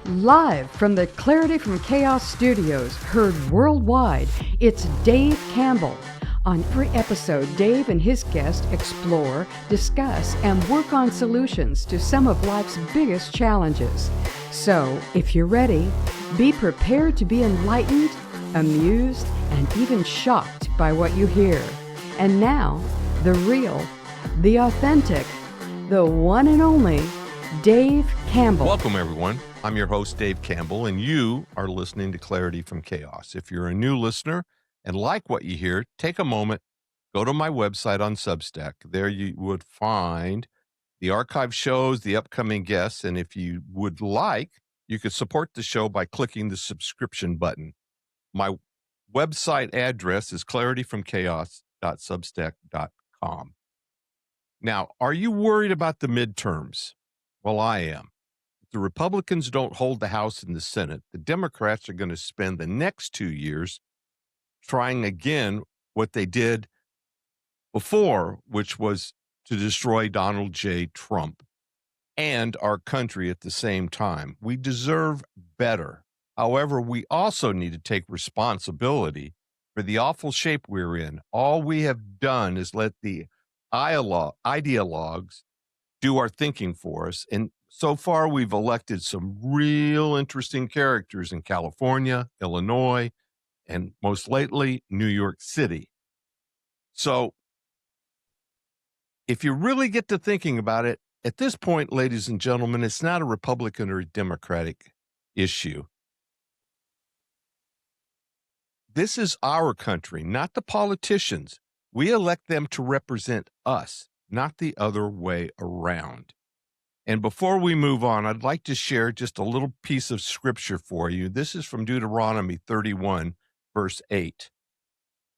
Live from the Clarity from Chaos studios, heard worldwide, it's Dave Campbell. On every episode, Dave and his guests explore, discuss, and work on solutions to some of life's biggest challenges. So, if you're ready, be prepared to be enlightened, amused, and even shocked by what you hear. And now, the real, the authentic, the one and only Dave Campbell. Welcome, everyone. I'm your host, Dave Campbell, and you are listening to Clarity from Chaos. If you're a new listener and like what you hear, take a moment, go to my website on Substack. There you would find the archive shows, the upcoming guests, and if you would like, you could support the show by clicking the subscription button. My website address is clarityfromchaos.substack.com. Now, are you worried about the midterms? Well, I am. If the Republicans don't hold the House and the Senate, the Democrats are going to spend the next 2 years trying again what they did before, which was to destroy Donald J. Trump and our country at the same time. We deserve better. However, we also need to take responsibility for the awful shape we're in. All we have done is let the ideologues do our thinking for us. And so far, we've elected some real interesting characters in California, Illinois, and most lately, New York City. So if you really get to thinking about it, at this point, ladies and gentlemen, it's not a Republican or a Democratic issue. This is our country, not the politicians. We elect them to represent us, not the other way around. And before we move on, I'd like to share just a little piece of scripture for you. This is from Deuteronomy 31, verse 8.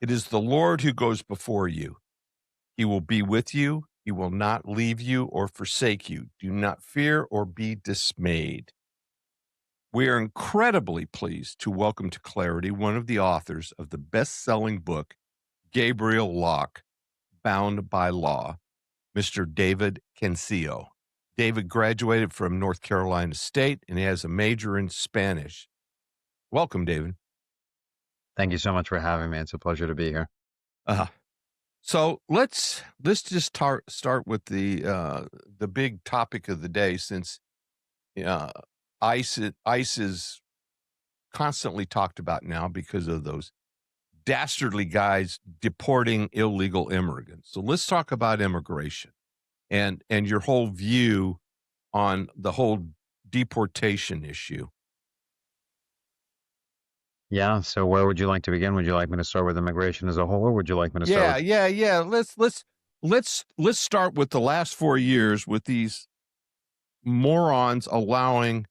It is the Lord who goes before you. He will be with you. He will not leave you or forsake you. Do not fear or be dismayed. We are incredibly pleased to welcome to Clarity one of the authors of the best-selling book, Gabriel Locke, Bound by Law, Mr. David Cancio. David graduated from North Carolina State and he has a major in Spanish. Welcome, David. Thank you so much for having me. It's a pleasure to be here. So let's just start with the big topic of the day, since ICE is constantly talked about now because of those dastardly guys deporting illegal immigrants. So let's talk about immigration and your whole view on the whole deportation issue. Yeah. So where would you like to begin? Would you like me to start with immigration as a whole, or would you like me to start? Yeah. Let's start with the last 4 years with these morons allowing,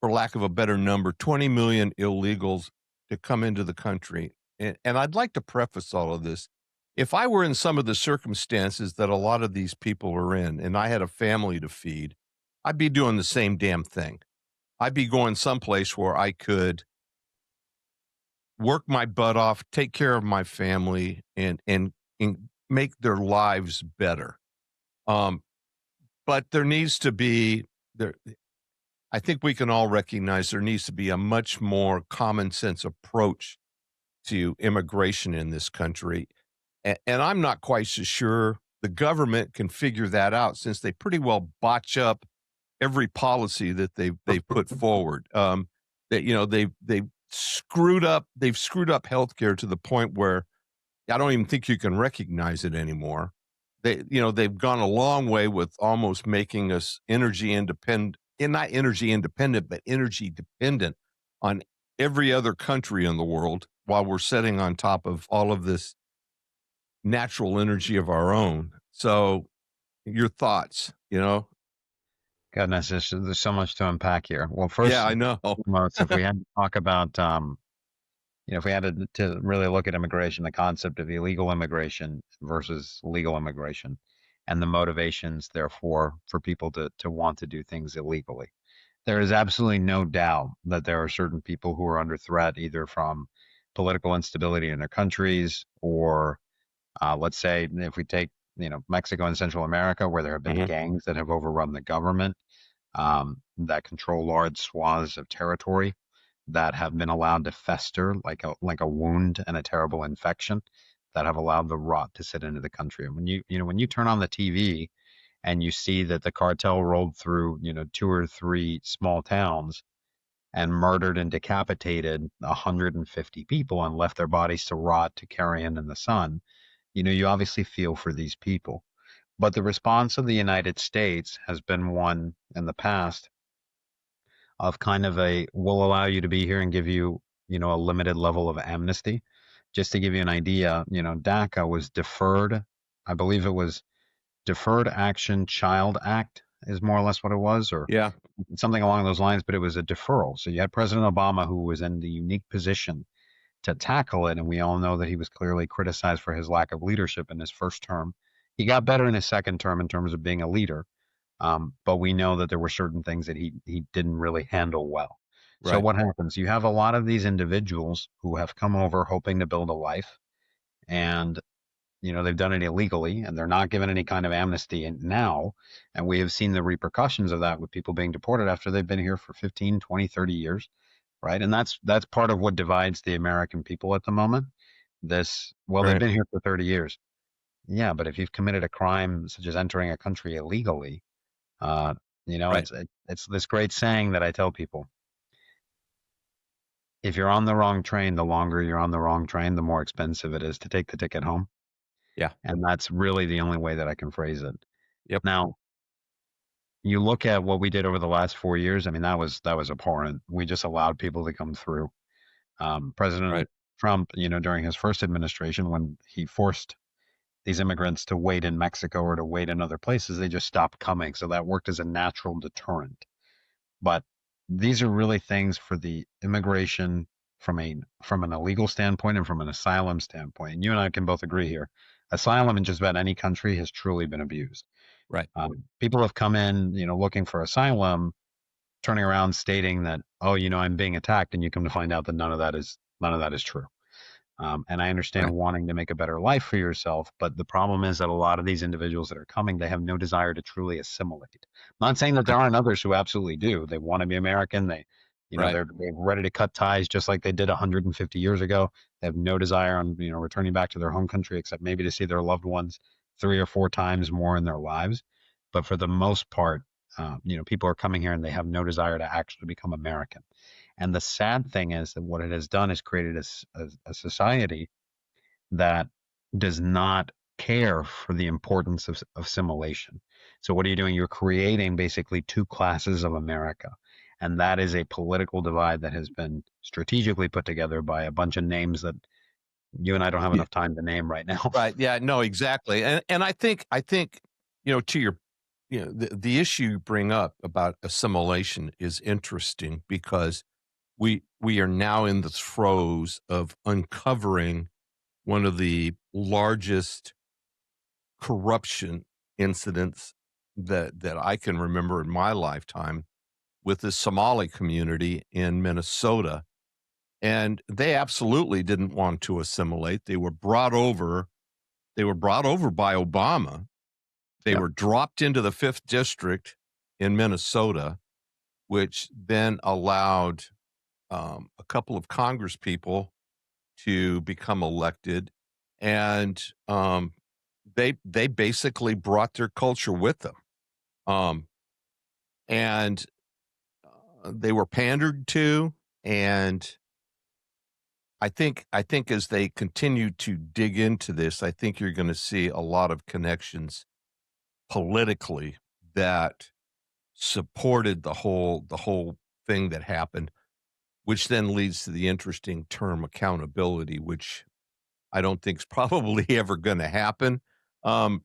for lack of a better number, 20 million illegals to come into the country. And I'd like to preface all of this. If I were in some of the circumstances that a lot of these people are in, and I had a family to feed, I'd be doing the same damn thing. I'd be going someplace where I could work my butt off, take care of my family, and make their lives better. But there needs to be I think we can all recognize there needs to be a much more common sense approach to immigration in this country. And I'm not quite so sure the government can figure that out, since they pretty well botch up every policy that they've put forward. They've screwed up healthcare to the point where I don't even think you can recognize it anymore. They've gone a long way with almost making us energy independent, and not energy independent, but energy dependent on every other country in the world, while we're sitting on top of all of this natural energy of our own. So your thoughts, Goodness, there's so much to unpack here. Well, first, Yeah, I know. if we had to talk about, if we had to really look at immigration, the concept of illegal immigration versus legal immigration, and the motivations, therefore, for people to want to do things illegally. There is absolutely no doubt that there are certain people who are under threat, either from political instability in their countries, or let's say if we take Mexico and Central America, where there have been gangs that have overrun the government, that control large swaths of territory that have been allowed to fester like a wound and a terrible infection that have allowed the rot to sit into the country. And when you turn on the TV and you see that the cartel rolled through, 2 or 3 small towns and murdered and decapitated 150 people and left their bodies to rot to carrion in the sun, you obviously feel for these people. But the response of the United States has been one in the past of kind of a, we'll allow you to be here and give you, a limited level of amnesty. Just to give you an idea, DACA was deferred. I believe it was Deferred Action Child Act is more or less what it was, or Yeah. something along those lines, but it was a deferral. So you had President Obama, who was in the unique position to tackle it, and we all know that he was clearly criticized for his lack of leadership in his first term. He got better in his second term in terms of being a leader, but we know that there were certain things that he didn't really handle well. So Right. what happens? You have a lot of these individuals who have come over hoping to build a life, and they've done it illegally, and they're not given any kind of amnesty now. And we have seen the repercussions of that with people being deported after they've been here for 15, 20, 30 years, right? And that's part of what divides the American people at the moment. They've Right. been here for 30 years. Yeah, but if you've committed a crime such as entering a country illegally, uh, Right. it's this great saying that I tell people: if you're on the wrong train, the longer you're on the wrong train, the more expensive it is to take the ticket home. Yeah. And that's really the only way that I can phrase it. Yep. Now, you look at what we did over the last 4 years. I mean, that was abhorrent. We just allowed people to come through. President Right. Trump, during his first administration, when he forced these immigrants to wait in Mexico or to wait in other places, they just stopped coming. So that worked as a natural deterrent. But these are really things for the immigration from an illegal standpoint and from an asylum standpoint. And you and I can both agree here. Asylum in just about any country has truly been abused. Right. People have come in, looking for asylum, turning around stating that, oh, I'm being attacked, and you come to find out that none of that is true. And I understand Right. wanting to make a better life for yourself, but the problem is that a lot of these individuals that are coming, they have no desire to truly assimilate. I'm not saying that there Right. aren't others who absolutely do. They want to be American. Right. They're ready to cut ties just like they did 150 years ago. They have no desire on, returning back to their home country except maybe to see their loved ones 3 or 4 times more in their lives. But for the most part, people are coming here and they have no desire to actually become American. And the sad thing is that what it has done is created a society that does not care for the importance of assimilation. So, what are you doing? You're creating basically two classes of America. And that is a political divide that has been strategically put together by a bunch of names that you and I don't have Yeah. enough time to name right now. Right. Yeah. No. Exactly. And I think to your the issue you bring up about assimilation is interesting because we are now in the throes of uncovering one of the largest corruption incidents that I can remember in my lifetime with the Somali community in Minnesota. And they absolutely didn't want to assimilate. They were brought over. They were brought over by Obama. They Yep. were dropped into the 5th district in Minnesota, which then allowed a couple of Congress people to become elected, and they basically brought their culture with them, um, and they were pandered to. And I think as they continue to dig into this, I think you're going to see a lot of connections politically that supported the whole thing that happened, which then leads to the interesting term accountability, which I don't think is probably ever going to happen. Um,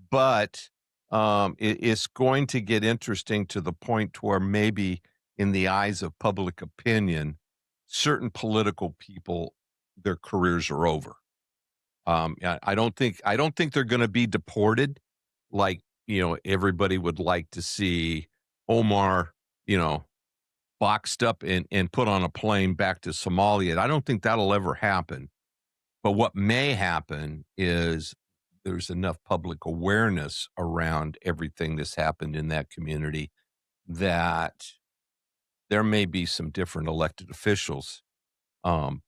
but it's going to get interesting to the point to where maybe in the eyes of public opinion, certain political people, their careers are over. I don't think they're going to be deported like everybody would like to see Omar, you know, boxed up and put on a plane back to Somalia. I don't think that'll ever happen. But what may happen is there's enough public awareness around everything that's happened in that community that there may be some different elected officials um,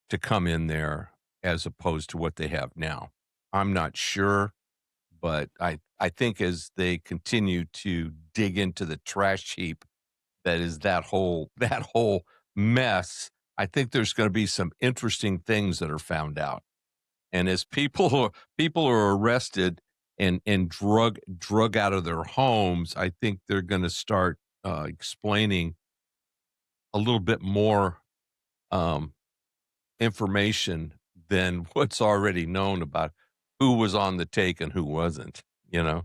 to come in there as opposed to what they have now. I'm not sure, but I think as they continue to dig into the trash heap that is that whole mess, I think there's going to be some interesting things that are found out. And as people are arrested and drug out of their homes, I think they're going to start explaining a little bit more um, information than what's already known about who was on the take and who wasn't. You know,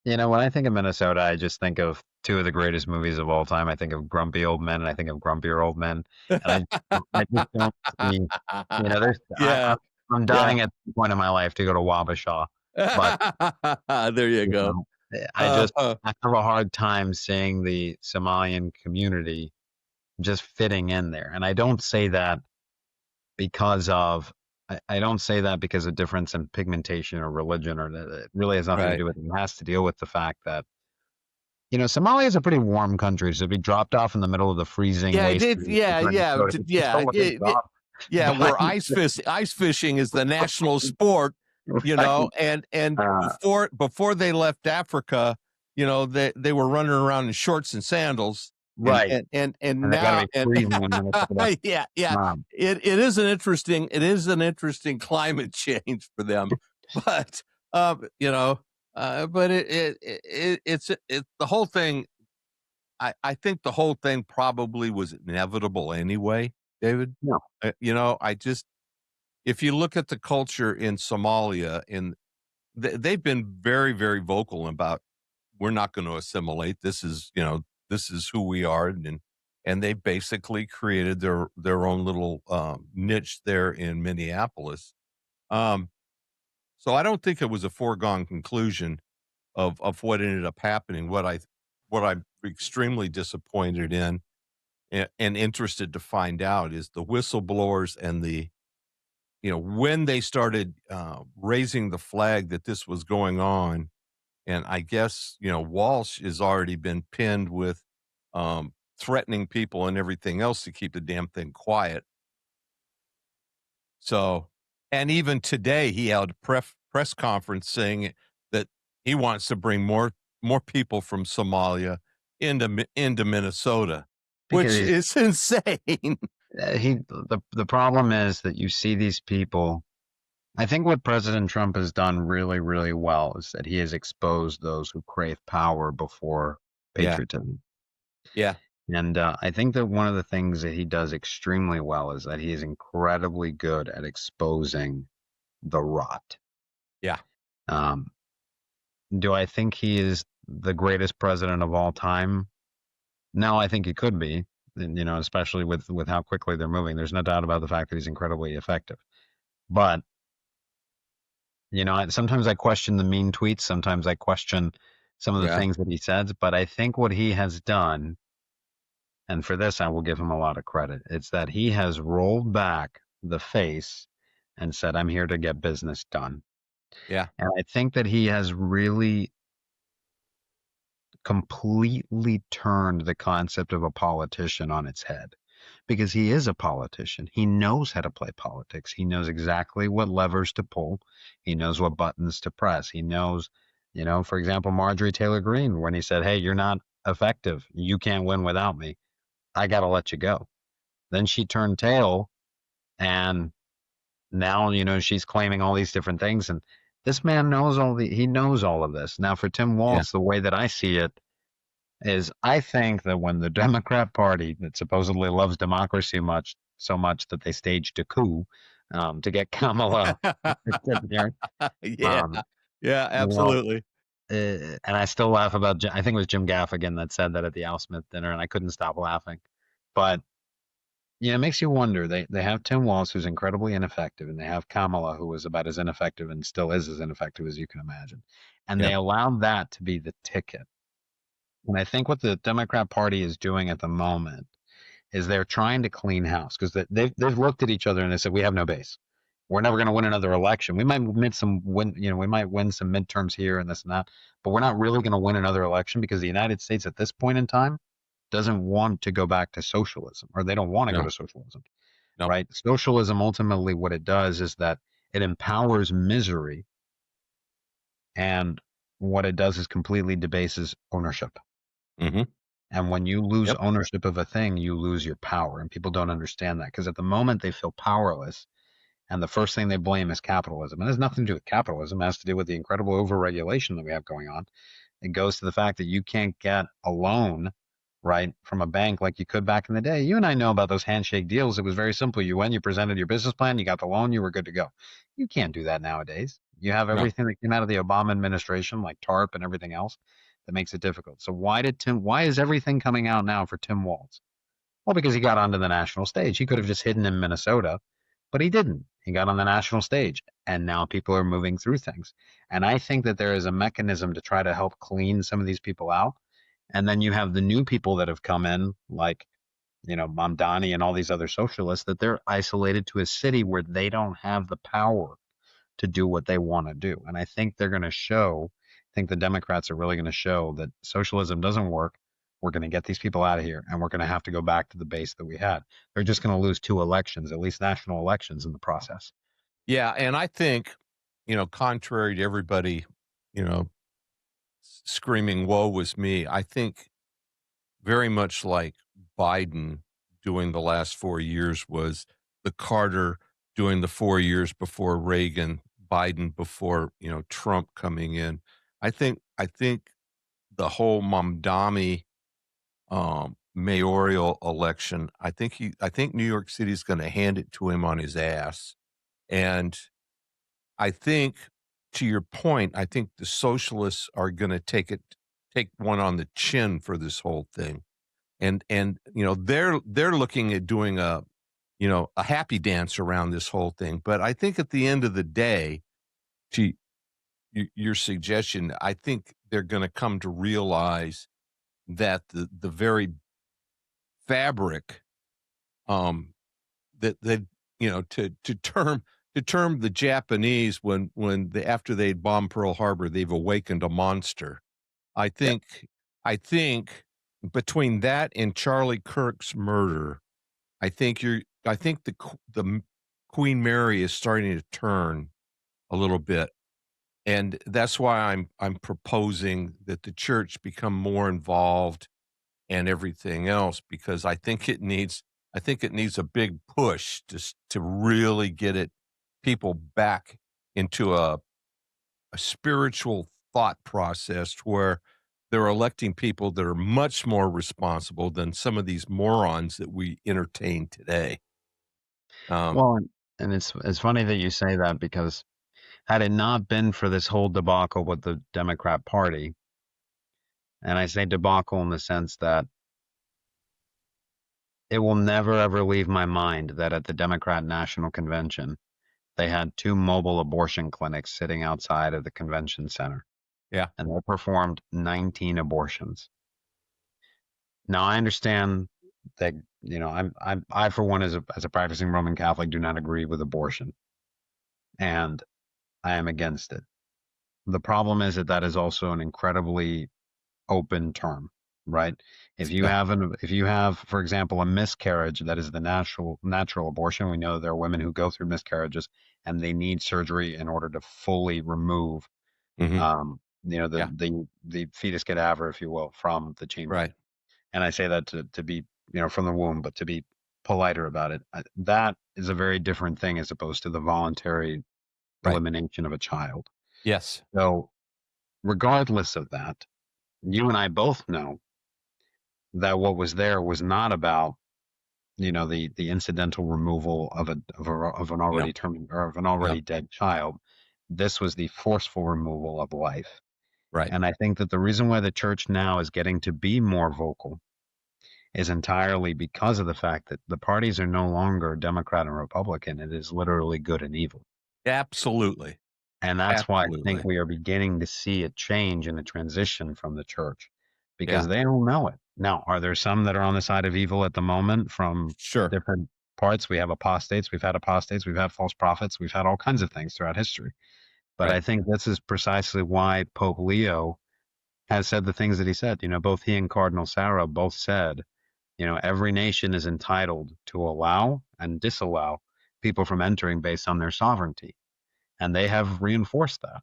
When I think of Minnesota, I just think of two of the greatest movies of all time. I think of Grumpy Old Men and I think of Grumpier Old Men. And I just don't see, there's, yeah, I'm yeah. dying at the point in my life to go to Wabasha, but, There you you go. know, Uh, uh, I have a hard time seeing the Somalian community just fitting in there. And I don't say that because of, I don't say that because of difference in pigmentation or religion, or that it really has nothing to right. do with it. It has to deal with the fact that, Somalia is a pretty warm country. So to be dropped off in the middle of the freezing Yeah, it did. wasteland Yeah, of yeah, Minnesota, it's yeah, still a big drop. yeah. But, Where ice fishing is the national sport, right. and Uh, before they left Africa, they were running around in shorts and sandals, right. and And they got to now be and freezing in Minnesota. yeah, yeah. Um, It is an interesting climate change for them, but but it's the whole thing. I think the whole thing probably was inevitable anyway, David. no, I just if you look at the culture in Somalia, they've been very, very vocal about we're not going to assimilate. This is who we are, and they basically created their own little niche there in Minneapolis. Um, so I don't think it was a foregone conclusion of what ended up happening. What I'm extremely disappointed in and interested to find out is the whistleblowers and when they started raising the flag that this was going on. And I guess, Walsh has already been pinned with threatening people and everything else to keep the damn thing quiet. So, and even today he held a press conference saying that he wants to bring more people from Somalia into Minnesota, which because is insane. the problem is that you see these people. I think what President Trump has done really, really well is that he has exposed those who crave power before Yeah, patriotism. yeah, And I think that one of the things that he does extremely well is that he is incredibly good at exposing the rot. yeah, Um, do I think he is the greatest president of all time? No, I think he could be, especially with how quickly they're moving. There's no doubt about the fact that he's incredibly effective. But, sometimes I question the mean tweets. Sometimes I question some of the yeah, things that he says. But I think what he has done, and for this I will give him a lot of credit, it's that he has rolled back the face and said, I'm here to get business done. yeah, And I think that he has really completely turned the concept of a politician on its head, because he is a politician. He knows how to play politics. He knows exactly what levers to pull. He knows what buttons to press. He knows, for example, Marjorie Taylor Greene, when he said, hey, you're not effective. You can't win without me. I got to let you go. Then she turned tail, and now, she's claiming all these different things. And this man knows he knows all of this. Now, for Tim yeah. Walz, the way that I see it is, I think that when the Democrat Party, that supposedly loves democracy so much that they staged a coup to get Kamala there, Yeah, um, yeah, you know, absolutely. and I still laugh about, I think it was Jim Gaffigan that said that at the Al Smith dinner, and I couldn't stop laughing. But it makes you wonder. They have Tim Walz, who's incredibly ineffective, and they have Kamala, who was about as ineffective and still is as ineffective as you can imagine. And Yeah, they allowed that to be the ticket. And I think what the Democrat Party is doing at the moment is they're trying to clean house, because they've looked at each other and they said, we have no base. We're never going to win another election. We might we might win some midterms here and this and that, but we're not really going to win another election because the United States at this point in time doesn't want to go back to socialism, or they don't want to go No, to socialism, no. right? Socialism ultimately what it does is that it empowers misery, and what it does is completely debases ownership. Hmm. And when you lose Yep. ownership of a thing, you lose your power. And people don't understand that because at the moment they feel powerless. And the first thing they blame is capitalism. And it has nothing to do with capitalism. It has to do with the incredible overregulation that we have going on. It goes to the fact that you can't get a loan, right, from a bank like you could back in the day. You and I know about those handshake deals. It was very simple. You went, you presented your business plan, you got the loan, you were good to go. You can't do that nowadays. You have No. everything that came out of the Obama administration, like TARP and everything else, that makes it difficult. So why is everything coming out now for Tim Walz? Well, because he got onto the national stage. He could have just hidden in Minnesota, but he didn't. He got on the national stage, and now people are moving through things. And I think that there is a mechanism to try to help clean some of these people out. And then you have the new people that have come in, like, Mamdani and all these other socialists, that they're isolated to a city where they don't have the power to do what they want to do. And I think they're going to show, I think the Democrats are really going to show that socialism doesn't work. We're going to get these people out of here, and we're going to have to go back to the base that we had. They're just going to lose 2 elections, at least national elections, in the process. Yeah, and I think, contrary to everybody, screaming "woe was me," I think very much like Biden doing the last 4 years was the Carter doing the 4 years before Reagan, Biden before, Trump coming in. I think the whole Mamdani mayoral election, I think New York City is going to hand it to him on his ass. And I think, to your point, I think the socialists are going to take one on the chin for this whole thing. And they're looking at doing a happy dance around this whole thing. But I think at the end of the day, to your suggestion, I think they're going to come to realize that the very fabric, that to term the Japanese when after they'd bombed Pearl Harbor, they've awakened a monster. I Yep. think I think between that and Charlie Kirk's murder, I think the Queen Mary is starting to turn a little bit. And that's why I'm proposing that the church become more involved and everything else, because I think it needs a big push to really get people back into a spiritual thought process where they're electing people that are much more responsible than some of these morons that we entertain today. Um, Well, and it's funny that you say that because had it not been for this whole debacle with the Democrat Party, and I say debacle in the sense that it will never ever leave my mind that at the Democrat National Convention, they had 2 mobile abortion clinics sitting outside of the convention center, yeah, and they performed 19 abortions. Now I understand that I for one as a practicing Roman Catholic do not agree with abortion, and I am against it. The problem is that is also an incredibly open term, right? yeah, If you have, for example, a miscarriage that is the natural abortion, we know there are women who go through miscarriages and they need surgery in order to fully remove, hmm, the yeah, the fetus cadaver, if you will, from the chamber. right, And I say that to be, from the womb, but to be politer about it. That is a very different thing as opposed to the voluntary right, elimination of a child. yes, So regardless of that, you and I both know that what was there was not about, the incidental removal of an no, already term or of an no, already dead child. This was the forceful removal of life. right. And I think that the reason why the church now is getting to be more vocal is entirely because of the fact that the parties are no longer Democrat and Republican. It is literally good and evil. Absolutely, And that's why I think absolutely, we are beginning to see a change and a transition from the church because yeah, they don't know it. Now, are there some that are on the side of evil at the moment from sure, different parts. We have apostates. We've had apostates. We've had false prophets. We've had all kinds of things throughout history. But Right. I think this is precisely why Pope Leo has said the things that he said. Both he and Cardinal Sarah both said, every nation is entitled to allow and disallow people from entering based on their sovereignty. And they have reinforced that.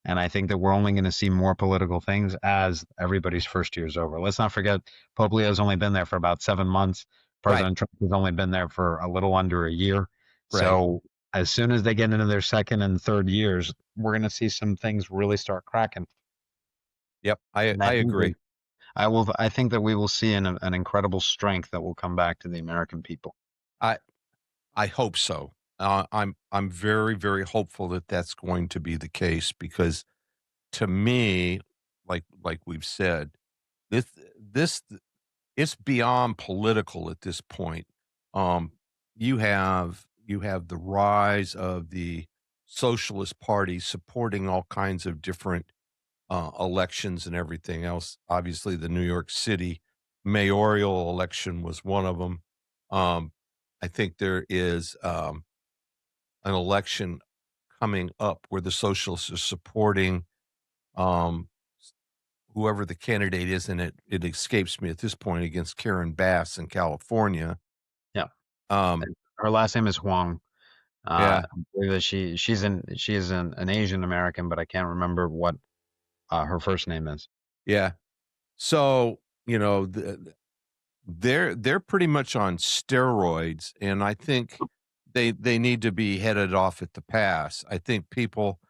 And I think that we're only going to see more political things as everybody's first year is over. Let's not forget, Pope Leo's only been there for about 7 months. Right. President Trump has only been there for a little under a year. Right. So as soon as they get into their second and third years, we're going to see some things really start cracking. Yep. I And I agree. I think that we will see an incredible strength that will come back to the American people. I I hope so. I'm very, very hopeful that that's going to be the case because to me, like we've said, this this it's beyond political at this point. Um, you have the rise of the Socialist Party supporting all kinds of different elections and everything else. Obviously, the New York City mayoral election was one of them. I think there is an election coming up where the socialists are supporting um, whoever the candidate is, and it escapes me at this point against Karen Bass in California. Yeah. Um, Her last name is Huang. yeah, I believe that she is an Asian American, but I can't remember what her first name is. yeah. So they're pretty much on steroids, and I think they need to be headed off at the pass. I think people,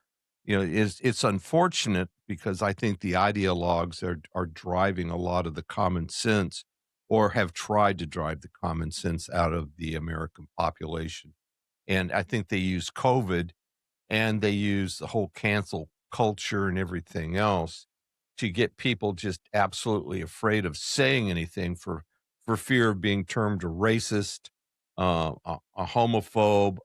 it's unfortunate because I think the ideologues are driving a lot of the common sense, or have tried to drive the common sense out of the American population, and I think they use COVID and they use the whole cancel culture and everything else to get people just absolutely afraid of saying anything for fear of being termed a racist, a homophobe,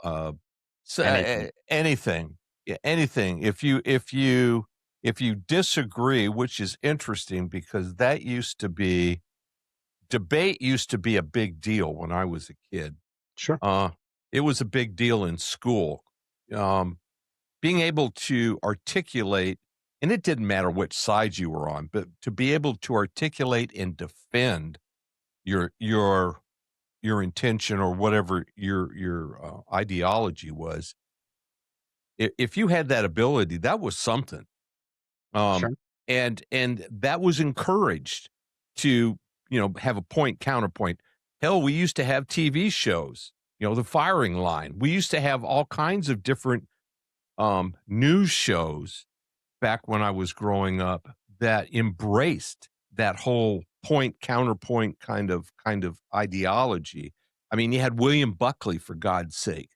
Anything. anything, yeah, anything. If you disagree, which is interesting because that used to be debate used to be a big deal when I was a kid. Sure. Uh, it was a big deal in school. Um, Being able to articulate, and it didn't matter which side you were on, but to be able to articulate and defend your intention or whatever your ideology was. If you had that ability, that was something. Um, Sure. and that was encouraged to have a point counterpoint. Hell, we used to have TV shows. The firing line. We used to have all kinds of different news shows back when I was growing up that embraced that whole point counterpoint kind of ideology. I mean, you had William Buckley for God's sake,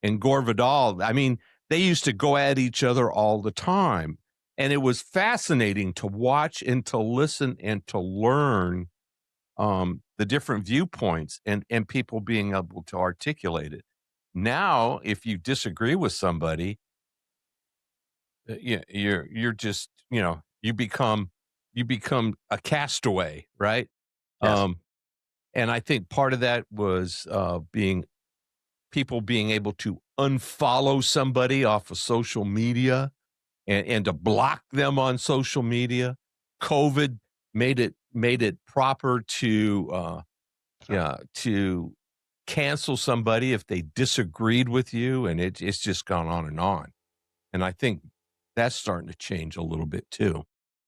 and Gore Vidal. I mean, they used to go at each other all the time, and it was fascinating to watch and to listen and to learn the different viewpoints and people being able to articulate it. Now, if you disagree with somebody, yeah, you're just, you become a castaway, right? Yes. Um, and I think part of that was being people being able to unfollow somebody off of social media and to block them on social media. COVID made it proper to Sure. yeah, to cancel somebody if they disagreed with you, and it's just gone on and on. And I think that's starting to change a little bit too.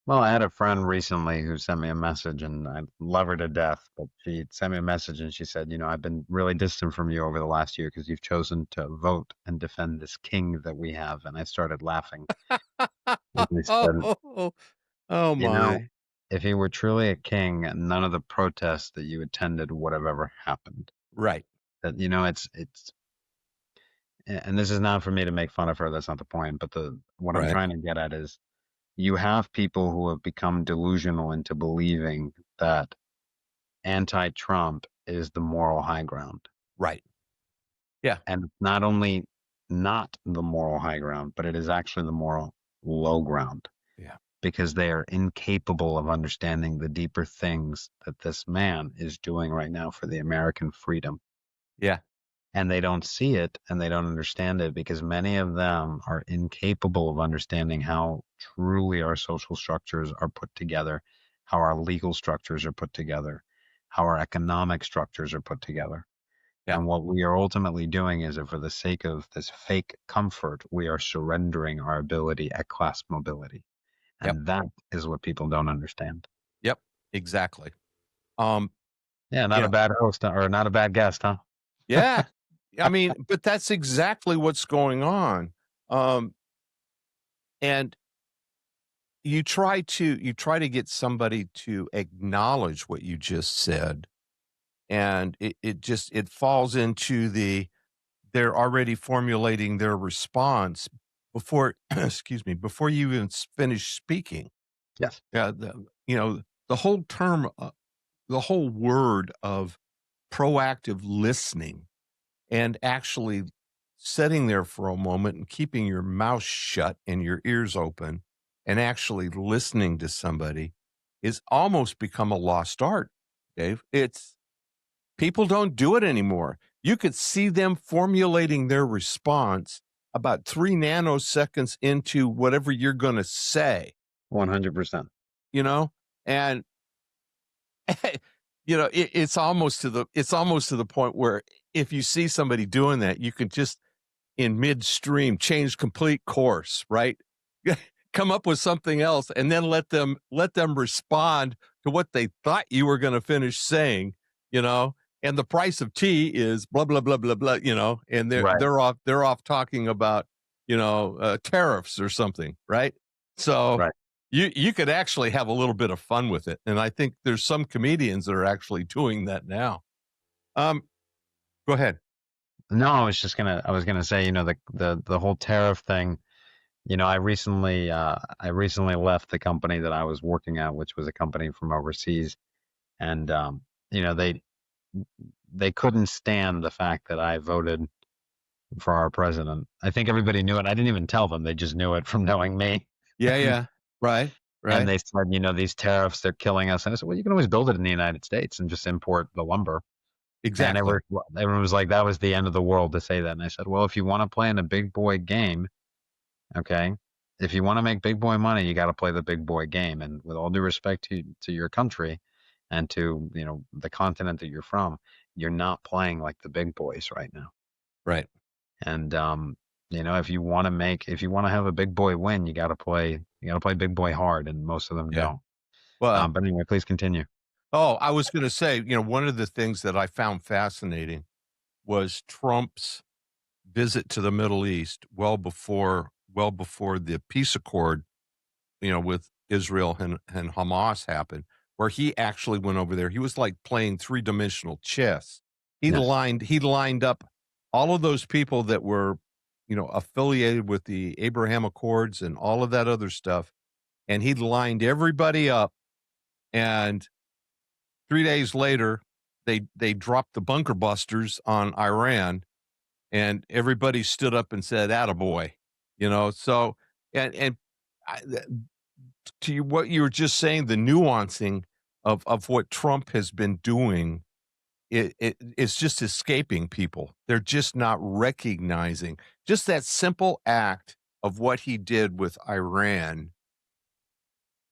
Well, I had a friend recently who sent me a message, and I love her to death. But she sent me a message, and she said, I've been really distant from you over the last year because you've chosen to vote and defend this king that we have." And I started laughing. And I said, Oh, oh you know, my. if he were truly a king, none of the protests that you attended would have ever happened. Right, That, and this is not for me to make fun of her. That's not the point. But what I'm right, trying to get at is you have people who have become delusional into believing that anti-Trump is the moral high ground. right. Yeah, And it's not only not the moral high ground, but it is actually the moral low ground yeah, because they are incapable of understanding the deeper things that this man is doing right now for the American freedom. yeah. and they don't see it and they don't understand it because many of them are incapable of understanding how truly our social structures are put together, how our legal structures are put together, how our economic structures are put together. Yeah. And what we are ultimately doing is that for the sake of this fake comfort, we are surrendering our ability at class mobility. Yep. And that is what people don't understand. Yep. Exactly. Um, Yeah, not you a know, bad host or not a bad guest, huh? yeah. I mean, but that's exactly what's going on. Um, and you try to get somebody to acknowledge what you just said, and it falls into they're already formulating their response before excuse me, before you even finish speaking. Yes. Yeah, the whole term, the whole word of proactive listening and actually sitting there for a moment and keeping your mouth shut and your ears open and actually listening to somebody is almost become a lost art, Dave. It's People don't do it anymore. You could see them formulating their response about 3 nanoseconds into whatever you're going to say, 100%. you know? And it's almost to the point where if you see somebody doing that, you can just in midstream change complete course, right? Come up with something else and then let them respond to what they thought you were going to finish saying, you know? And the price of tea is blah blah blah blah blah, and they're Right. they're off they're off talking about, tariffs or something, right? So Right. you could actually have a little bit of fun with it. And I think there's some comedians that are actually doing that now. Um, Go ahead. No, I was gonna say, the whole tariff thing. I recently left the company that I was working at, which was a company from overseas, and you know, they couldn't stand the fact that I voted for our president. I think everybody knew it. I didn't even tell them; they just knew it from knowing me. Yeah, And yeah. Right, and right. they said, these tariffs, they're killing us. And I said, well, you can always build it in the United States and just import the lumber. And Exactly. everyone was like, that was the end of the world to say that. And I said, well, if you want to play in a big boy game, okay, if you want to make big boy money, you got to play the big boy game. And with all due respect to your country and to, the continent that you're from, you're not playing like the big boys right now. Right. And, if you want to have a big boy win, you got to play big boy hard. And most of them Yeah. don't. Well, But anyway, please continue. I was gonna say, one of the things that I found fascinating was Trump's visit to the Middle East well before the peace accord, with Israel and Hamas happened, where he actually went over there. He was like playing three-dimensional chess. Yes. He lined up all of those people that were, affiliated with the Abraham Accords and all of that other stuff, and he lined everybody up, and 3 days later, they dropped the bunker busters on Iran, and everybody stood up and said, "Attaboy," So, and I, to what you were just saying, the nuancing of what Trump has been doing, it's just escaping people. They're just not recognizing just that simple act of what he did with Iran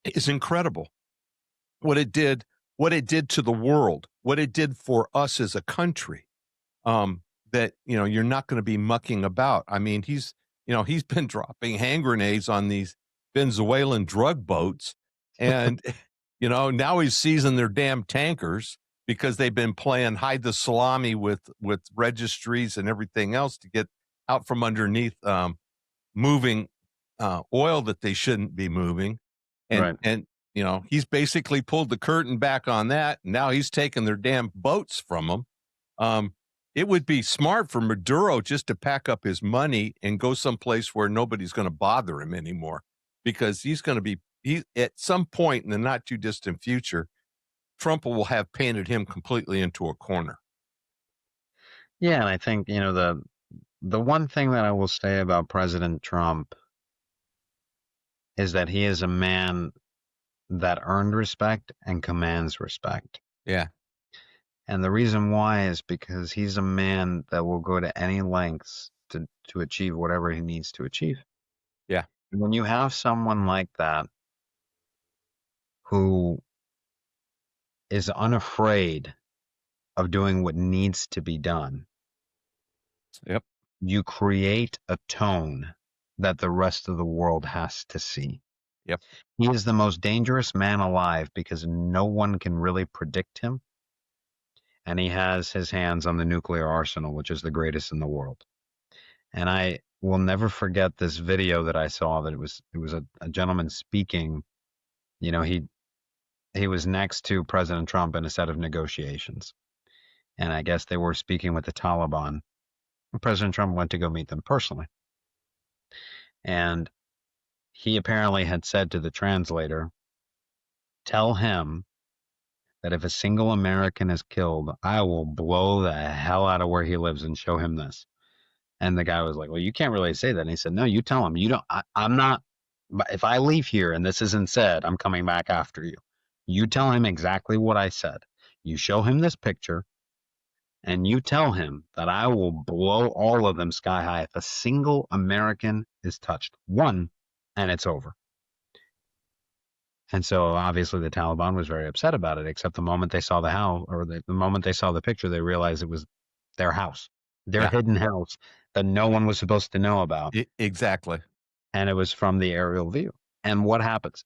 is incredible. What it did, what it did to the world, what it did for us as a country. That you're not going to be mucking about. I mean, he's been dropping hand grenades on these Venezuelan drug boats, and now he's seizing their damn tankers because they've been playing hide the salami with registries and everything else to get out from underneath moving oil that they shouldn't be moving, Right. and he's basically pulled the curtain back on that. And now he's taking their damn boats from them. Um, it would be smart for Maduro just to pack up his money and go someplace where nobody's going to bother him anymore, because he at some point in the not too distant future, Trump will have painted him completely into a corner. Yeah, and I think, the one thing that I will say about President Trump is that he is a man that earned respect and commands respect. Yeah. And the reason why is because he's a man that will go to any lengths to achieve whatever he needs to achieve. Yeah. When you have someone like that who is unafraid of doing what needs to be done, Yep. you create a tone that the rest of the world has to see. Yep. He is the most dangerous man alive because no one can really predict him. And he has his hands on the nuclear arsenal, which is the greatest in the world. And I will never forget this video that I saw that it was a gentleman speaking. You know, he was next to President Trump in a set of negotiations. And I guess they were speaking with the Taliban. President Trump went to go meet them personally. And he apparently had said to the translator, tell him that if a single American is killed, I will blow the hell out of where he lives and show him this. And the guy was like, well, you can't really say that. And he said, no, you tell him. You don't, I'm not, but if I leave here and this isn't said, I'm coming back after you. You tell him exactly what I said. You show him this picture and you tell him that I will blow all of them sky high if a single American is touched. One, and it's over. And so obviously the Taliban was very upset about it, except the moment they saw the house, or the moment they saw the picture, they realized it was their house, their Yeah. hidden house that no one was supposed to know about. Exactly. And it was from the aerial view. And what happens?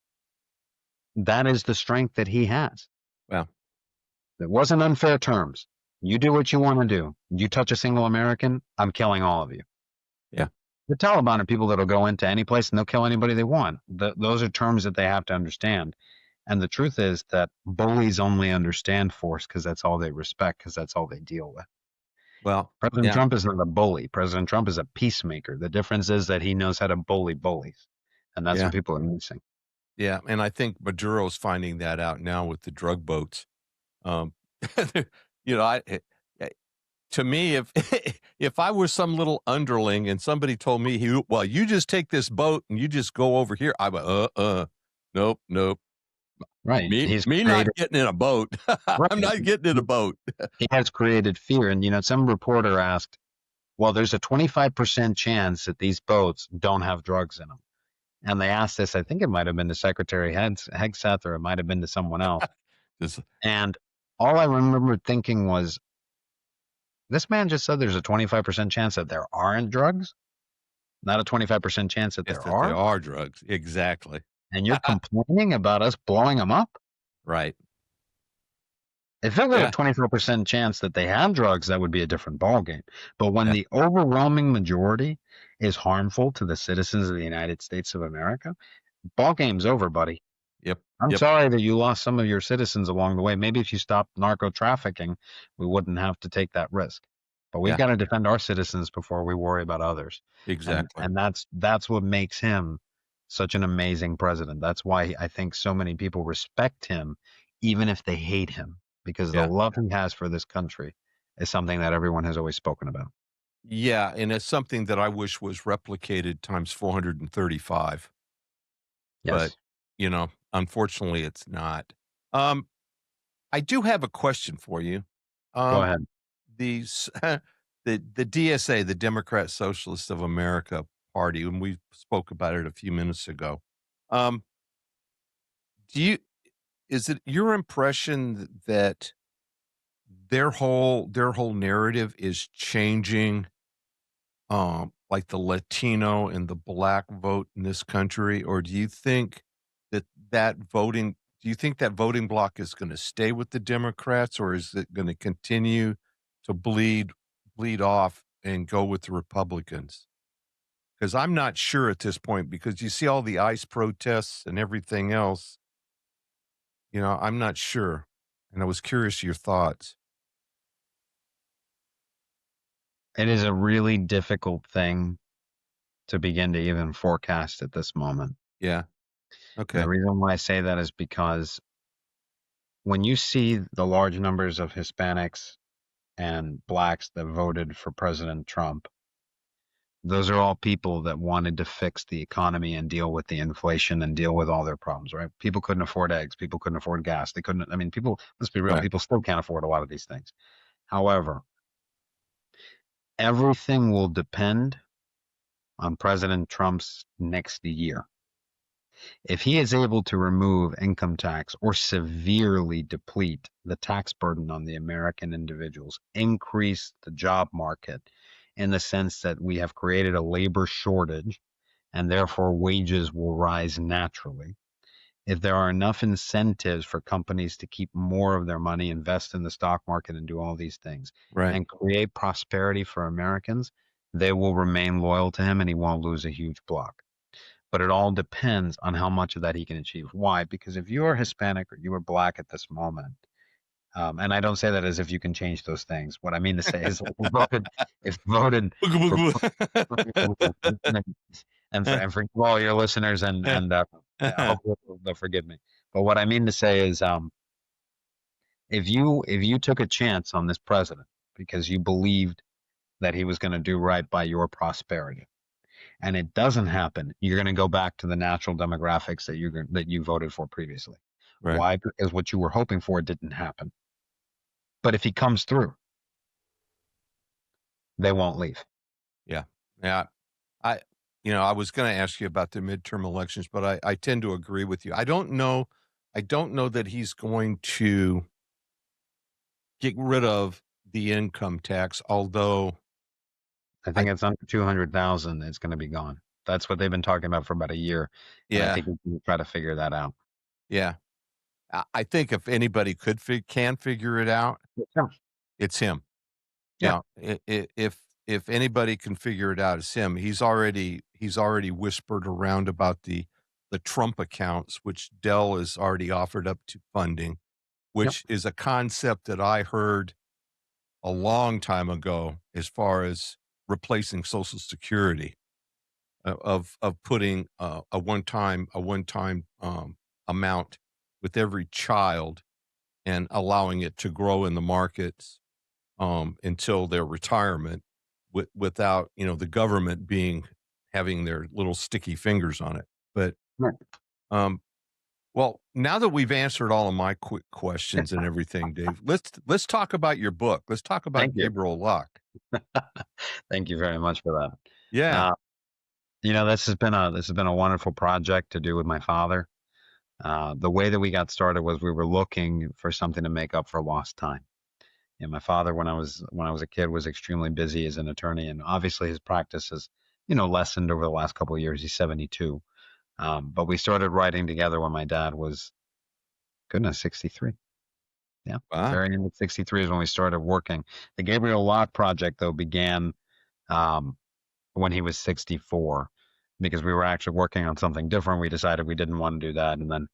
That is the strength that he has. Well, It wasn't unfair terms. You do what you want to do. You touch a single American, I'm killing all of you. Yeah. The Taliban are people that'll go into any place and they'll kill anybody they want. Those are terms that they have to understand. And the truth is that bullies only understand force because that's all they respect, because that's all they deal with. well, President yeah. Trump is not a bully. President Trump is a peacemaker. The difference is that he knows how to bully bullies. And that's Yeah. what people are missing. Yeah, and I think Maduro's finding that out now with the drug boats. You know, to me, if if I was some little underling and somebody told me, well, you just take this boat and you just go over here, I would, nope, Right. me not getting in a boat. Right. I'm not getting in a boat. He has created fear. And, you know, some reporter asked, well, there's a 25% chance that these boats don't have drugs in them. And they asked this, I think it might have been to Secretary Hegseth, or it might have been to someone else. And all I remember thinking was, this man just said there's a 25% chance that there aren't drugs, not a 25% chance that there are. There are drugs. Exactly. And you're complaining about us blowing them up? Right. If it were a 24% chance that they have drugs, that would be a different ballgame. But when the overwhelming majority is harmful to the citizens of the United States of America, ballgame's over, buddy. Yep. I'm sorry that you lost some of your citizens along the way. Maybe if you stopped narco trafficking, we wouldn't have to take that risk. But we've got to defend our citizens before we worry about others. Exactly. And that's what makes him such an amazing president. That's why I think so many people respect him, even if they hate him, because the love he has for this country is something that everyone has always spoken about. Yeah, and it's something that I wish was replicated times 435. Yes. But, you know, unfortunately, it's not. I do have a question for you. Go ahead. The DSA, the Democrat Socialists of America Party, and we spoke about it a few minutes ago. Is it your impression that their whole narrative is changing, like the Latino and the Black vote in this country, or do you think that voting bloc is going to stay with the Democrats, or is it going to continue to bleed off and go with the Republicans? Because I'm not sure at this point, because you see all the ICE protests and everything else. You know, I'm not sure. And I was curious your thoughts. It is a really difficult thing to begin to even forecast at this moment. Yeah. Okay. And the reason why I say that is because when you see the large numbers of Hispanics and Blacks that voted for President Trump, Those are all people that wanted to fix the economy and deal with the inflation and deal with all their problems, right? People couldn't afford eggs. People couldn't afford gas. They couldn't, I mean, people, let's be real, Right. people still can't afford a lot of these things. However, everything will depend on President Trump's next year. If he is able to remove income tax or severely deplete the tax burden on the American individuals, increase the job market in the sense that we have created a labor shortage and therefore wages will rise naturally. If there are enough incentives for companies to keep more of their money, invest in the stock market, and do all these things, Right. and create prosperity for Americans, they will remain loyal to him and he won't lose a huge block. But it all depends on how much of that he can achieve. Why? Because if you are Hispanic or you are black at this moment, and I don't say that as if you can change those things. What I mean to say is, if voted for, and for all your listeners, hopefully they'll forgive me. But what I mean to say is, if you took a chance on this president because you believed that he was going to do right by your prosperity, and it doesn't happen, you're going to go back to the natural demographics that you voted for previously. Right. Why? Because what you were hoping for didn't happen. But if he comes through, they won't leave. Yeah. Yeah. I was going to ask you about the midterm elections, but I tend to agree with you. I don't know that he's going to get rid of the income tax, although I I, think it's under 200,000. It's going to be gone. That's what they've been talking about for about a year. And I yeah, think we can try to figure that out. yeah. I think if anybody can figure it out, Yeah. it's him. Yeah. Now, if anybody can figure it out, it's him. He's already whispered around about the Trump accounts, which Dell has already offered up to funding, Yep. which is a concept that I heard a long time ago as far as replacing Social Security, of putting a one-time amount with every child and allowing it to grow in the markets until their retirement, without the government having their little sticky fingers on it. But Right. um, well, now that we've answered all of my quick questions and everything, Dave, let's talk about your book. Let's talk about Thank you. Gabriel Locke. Thank you very much for that. Yeah. This has been a wonderful project to do with my father. The way that we got started was we were looking for something to make up for lost time. My father, when I was a kid, was extremely busy as an attorney, and obviously his practice has, lessened over the last couple of years. He's 72, but we started writing together when my dad was, goodness, 63. Yeah, Wow. very end of 63 is when we started working. The Gabriel Locke project, though, began um, when he was 64, because we were actually working on something different. We decided we didn't want to do that, and then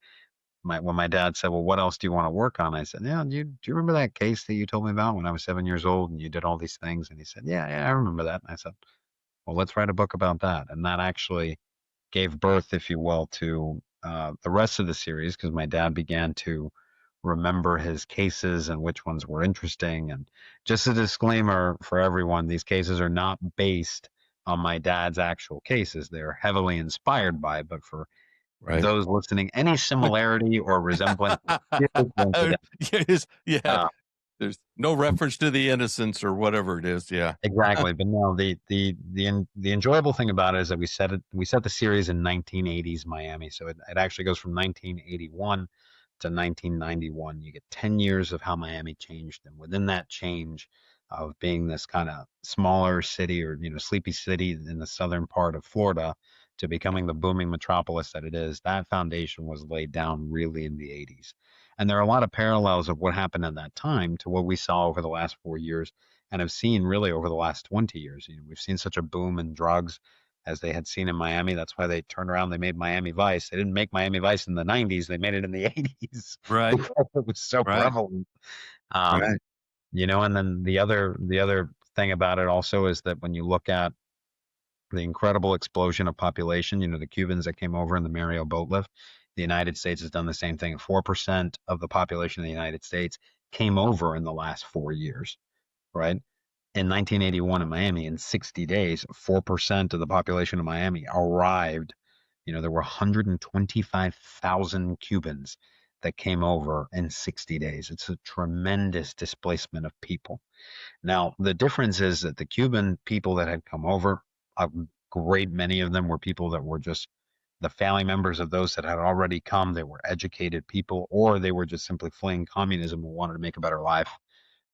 when my dad said, "Well, what else do you want to work on?" I said, "Yeah, do you remember that case that you told me about when I was 7 years old and you did all these things?" And he said, "Yeah, I remember that." And I said, "Well, let's write a book about that." And that actually gave birth, if you will, to the rest of the series, because my dad began to remember his cases and which ones were interesting. And just a disclaimer for everyone, these cases are not based on my dad's actual cases. They're heavily inspired by, but for Right. those listening, any similarity or resemblance is purely coincidental. Yes, yeah. Uh, There's no reference to the innocence or whatever it is. Yeah. exactly, but no, the enjoyable thing about it is that we set the series in 1980s Miami, so it actually goes from 1981 to 1991. You get 10 years of how Miami changed, and within that change of being this kind of smaller city or sleepy city in the southern part of Florida to becoming the booming metropolis that it is, that foundation was laid down really in the 80s. And there are a lot of parallels of what happened at that time to what we saw over the last 4 years and have seen really over the last 20 years. We've seen such a boom in drugs as they had seen in Miami. That's why they turned around. They made Miami Vice. They didn't make Miami Vice in the 90s. They made it in the 80s Right. because it was so Right. prevalent. Right. And then the other thing about it also is that when you look at the incredible explosion of population, the Cubans that came over in the Mariel boat lift, the United States has done the same thing. 4% of the population of the United States came over in the last 4 years, right? in 1981 in Miami, in 60 days, 4% of the population of Miami arrived. There were 125,000 Cubans that came over in 60 days. It's a tremendous displacement of people. Now, the difference is that the Cuban people that had come over, a great many of them were people that were just the family members of those that had already come. They were educated people, or they were just simply fleeing communism and wanted to make a better life,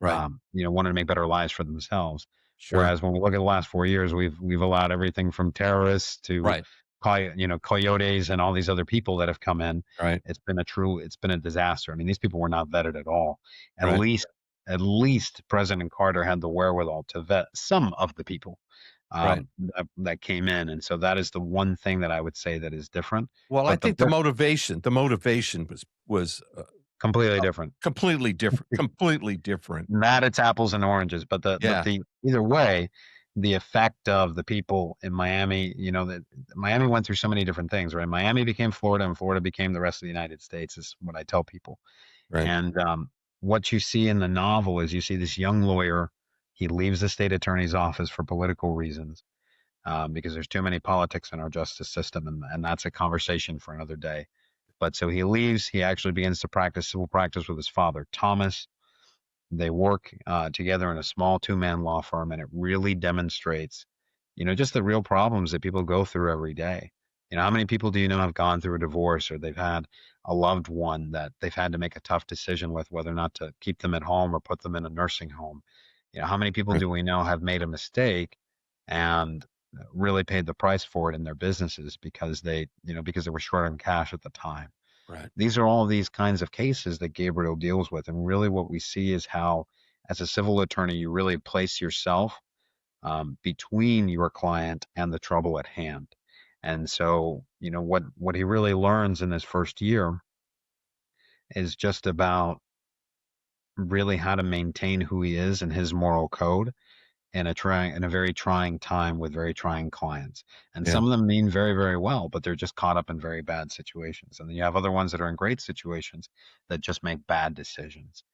Right. wanted to make better lives for themselves. Sure. Whereas when we look at the last 4 years, we've allowed everything from terrorists to Right. coyotes and all these other people that have come in. Right. It's been a disaster. I mean, these people were not vetted at all. At Right. least at least President Carter had the wherewithal to vet some of the people Right. that came in, and so that is the one thing that I would say that is different. Well, I But the think the book motivation was completely different. completely different. Completely different. Not it's apples and oranges, but Yeah. the either way, the effect of the people in Miami, that Miami went through so many different things, right? Miami became Florida, and Florida became the rest of the United States, is what I tell people. Right. And what you see in the novel is you see this young lawyer. He leaves the state attorney's office for political reasons, because there's too many politics in our justice system, and that's a conversation for another day. But so he leaves. He actually begins to practice civil practice with his father, Thomas. They work together in a small two-man law firm, and it really demonstrates, just the real problems that people go through every day. How many people do you know have gone through a divorce, or they've had a loved one that they've had to make a tough decision with whether or not to keep them at home or put them in a nursing home? How many people Right. do we know have made a mistake and really paid the price for it in their businesses because because they were short on cash at the time? Right. These are all these kinds of cases that Gabriel deals with. And really what we see is how, as a civil attorney, you really place yourself between your client and the trouble at hand. And so, what he really learns in this first year is just about really how to maintain who he is and his moral code in a very trying time with very trying clients. And Yeah. some of them mean very, very well, but they're just caught up in very bad situations. And then you have other ones that are in great situations that just make bad decisions.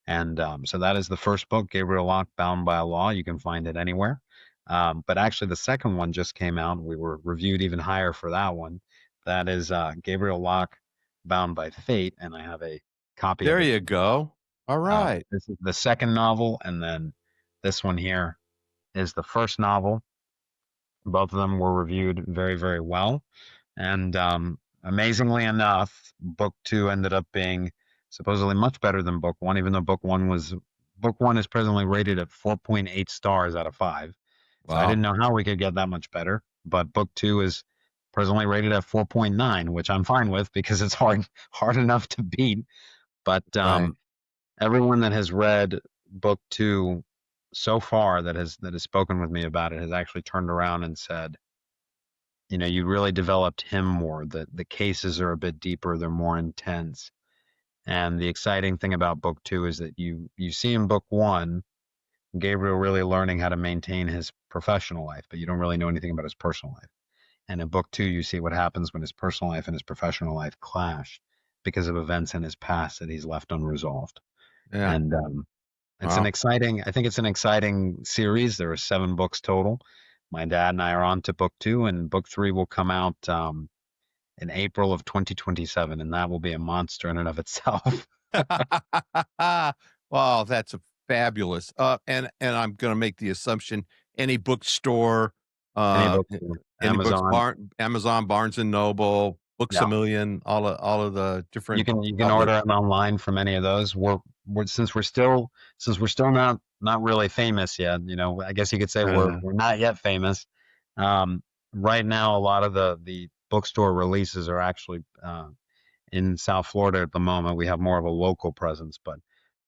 And so that is the first book, Gabriel Locke, Bound by a Law. You can find it anywhere. But actually, the second one just came out. We were reviewed even higher for that one. That is Gabriel Locke, Bound by Fate. And I have a copy of There it. you go. All right. This is the second novel. And then this one here is the first novel. Both of them were reviewed very, very well. And amazingly enough, book two ended up being supposedly much better than book one, even though book one is presently rated at 4.8 stars out of 5. So I Wow. didn't know how we could get that much better. But book two is presently rated at 4.9, which I'm fine with because it's hard enough to beat. But Right. everyone that has read book two so far that has spoken with me about it has actually turned around and said, you really developed him more. The cases are a bit deeper, they're more intense. And the exciting thing about book two is that you see in book one Gabriel really learning how to maintain his professional life, but you don't really know anything about his personal life. And in book two, you see what happens when his personal life and his professional life clash because of events in his past that he's left unresolved. Yeah. And Wow. I think it's an exciting series. There are 7 books total. My dad and I are on to book 2, and book 3 will come out in April of 2027, and that will be a monster in and of itself. Wow, that's a fabulous. And I'm going to make the assumption any bookstore, Any uh, bookstore, any books, Amazon. Amazon, Barnes and Noble, Books a Yeah. Million, all of the different You can outlets. order them online from any of those. Since we're still not really famous yet. I guess you could say we're not yet famous. Right now, a lot of the bookstore releases are actually in South Florida at the moment. We have more of a local presence, but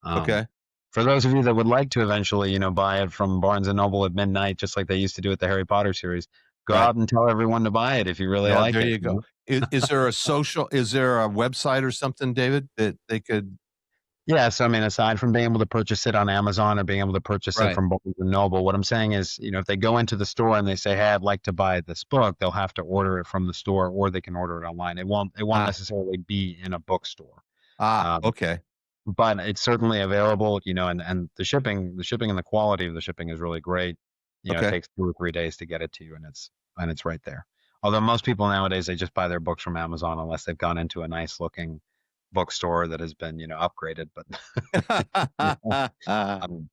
Okay. for those of you that would like to eventually, buy it from Barnes and Noble at midnight, just like they used to do with the Harry Potter series, go Right. out and tell everyone to buy it if you really Yeah, like there it. you go. Is there a website or something, David, that they could? Yeah, so I mean, aside from being able to purchase it on Amazon or being able to purchase it Right. from Barnes and Noble, what I'm saying is, if they go into the store and they say, "Hey, I'd like to buy this book," they'll have to order it from the store, or they can order it online. It won't Ah, necessarily be in a bookstore. Um, okay. but it's certainly available, and the shipping and the quality of the shipping is really great. It Okay. takes 2 or 3 days to get it to you, and it's right there. Although most people nowadays, they just buy their books from Amazon unless they've gone into a nice looking bookstore that has been, upgraded. But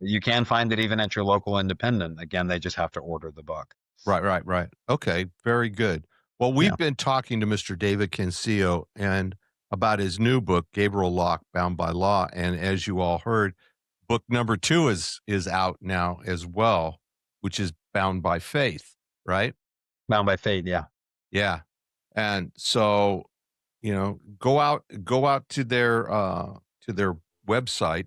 you can find it even at your local independent. Again, they just have to order the book. Right. Okay, very good. Well, Yeah. we've been talking to Mr. David Cancio and about his new book, Gabriel Locke, Bound by Law. And as you all heard, book number 2 is out now as well, which is Bound by Faith, right? Bound by Fate. Yeah. Yeah. And so, go out to their website,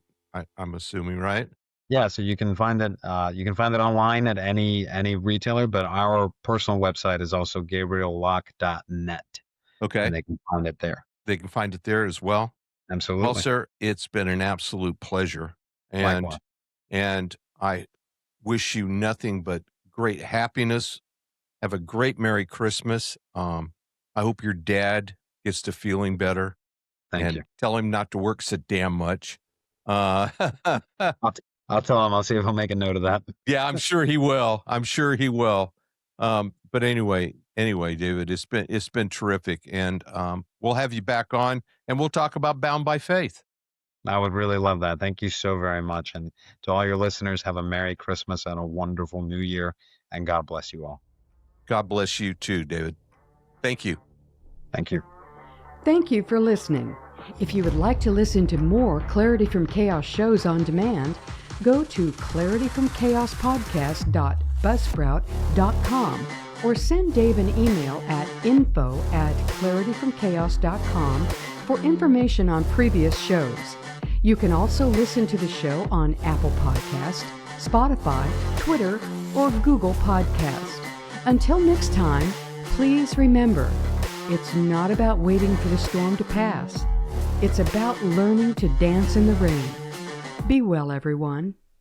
I'm assuming, right? Yeah, so you can find it. You can find it online at any retailer, but our personal website is also gabriellock.net, Okay. and they can find it there. They can find it there as well. Well, Absolutely. sir, it's been an absolute pleasure. And Likewise. and I wish you nothing but great happiness. Have a great Merry Christmas. I hope your dad gets to feeling better Thank and you. tell him not to work so damn much. Uh, I'll tell him. I'll see if he'll make a note of that. yeah, I'm sure he will. I'm sure he will. But anyway, David, it's been terrific. And we'll have you back on and we'll talk about Bound by Faith. I would really love that. Thank you so very much. And to all your listeners, have a Merry Christmas and a wonderful New Year, and God bless you all. God bless you too, David. Thank you. Thank you. Thank you for listening. If you would like to listen to more Clarity from Chaos shows on demand, go to clarityfromchaos.buzzsprout.com or send Dave an email at info@clarityfromchaos.com for information on previous shows. You can also listen to the show on Apple Podcast, Spotify, Twitter, or Google Podcast. Until next time, please remember, it's not about waiting for the storm to pass. It's about learning to dance in the rain. Be well, everyone.